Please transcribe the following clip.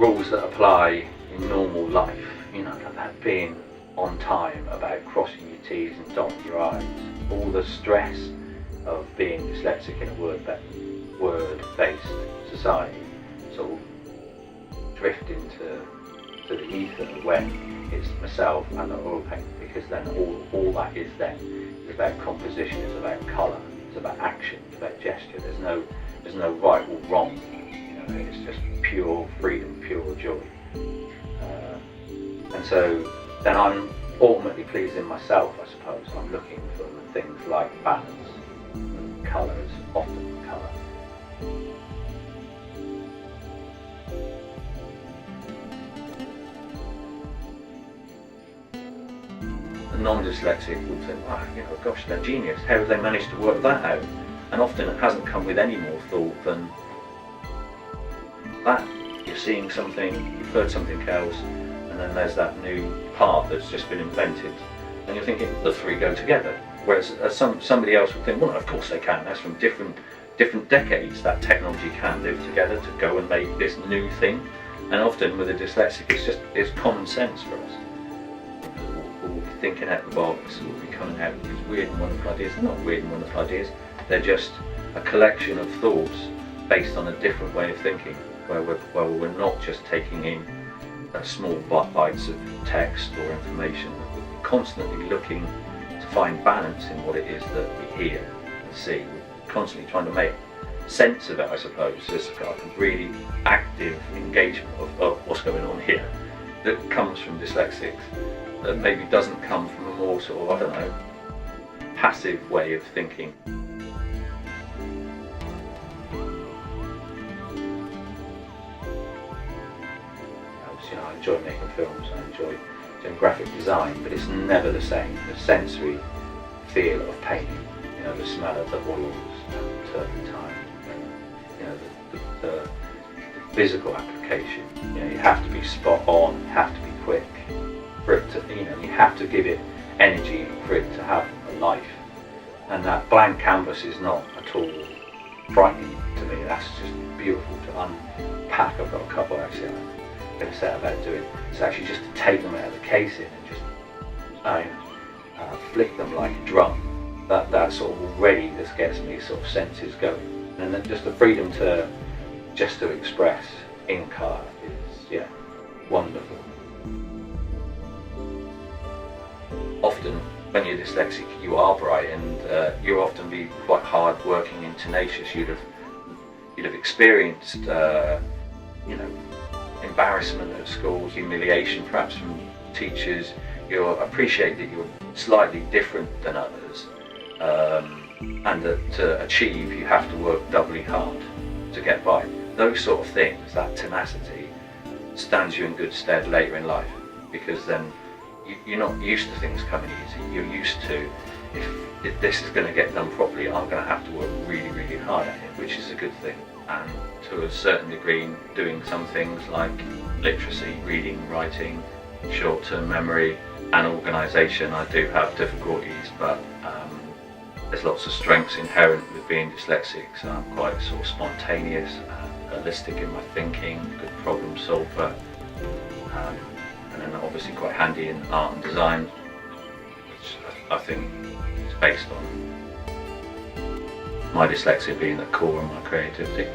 rules that apply in normal life, you know, about being on time, about crossing your T's and dotting your I's, all the stress of being dyslexic in a word-based society sort of drift into the ether when it's myself and the oil paint, because then all that is then is about composition, it's about colour, it's about action, it's about gesture. There's no right or wrong, you know, it's just pure freedom, pure joy. And so then I'm ultimately pleasing myself, I suppose. I'm looking for things like balance, and colours, often colour. A non-dyslexic would think, oh, you know, gosh, they're genius. How have they managed to work that out? And often it hasn't come with any more thought than that. You're seeing something, you've heard something else, and then there's that new part that's just been invented, and you're thinking the three go together. Whereas somebody else would think, well, of course they can. That's from different decades that technology can live together to go and make this new thing. And often with a dyslexic, it's common sense for us. We'll be thinking out the box, we'll be coming out with these weird and wonderful ideas. They're not weird and wonderful ideas. They're just a collection of thoughts based on a different way of thinking, where we're not just taking in small bites of text or information. We're constantly looking to find balance in what it is that we hear and see. We're constantly trying to make sense of it, I suppose. There's a really active engagement of what's going on here that comes from dyslexics, that maybe doesn't come from a more sort of, I don't know, passive way of thinking. You know, I enjoy making films, I enjoy doing graphic design, but it's never the same. The sensory feel of painting, you know, the smell of the oils and turpentine, and, you know, the physical application. You know, you have to be spot on, you have to be quick for it to, you know, you have to give it energy for it to have a life. And that blank canvas is not at all frightening to me. That's just beautiful to unpack. I've got a couple actually I'm going to set about doing. It's actually just to take them out of the casing and just flick them like a drum. That sort of already just gets me sort of senses going. And then just the freedom to express in colour is, yeah, wonderful. Often when you're dyslexic you are bright, and you'll often be quite hard working and tenacious. You'd have experienced you know, embarrassment at school, humiliation perhaps from teachers. You'll appreciate that you're slightly different than others, and that to achieve you have to work doubly hard to get by. Those sort of things, that tenacity, stands you in good stead later in life, because then you're not used to things coming easy. You're used to, if this is going to get done properly, I'm going to have to work really, really hard at it, which is a good thing. And to a certain degree, doing some things like literacy, reading, writing, short-term memory and organisation, I do have difficulties, but there's lots of strengths inherent with being dyslexic. So I'm quite sort of spontaneous, holistic in my thinking, good problem solver, and then obviously quite handy in art and design, which I think is based on my dyslexia being the core of my creativity.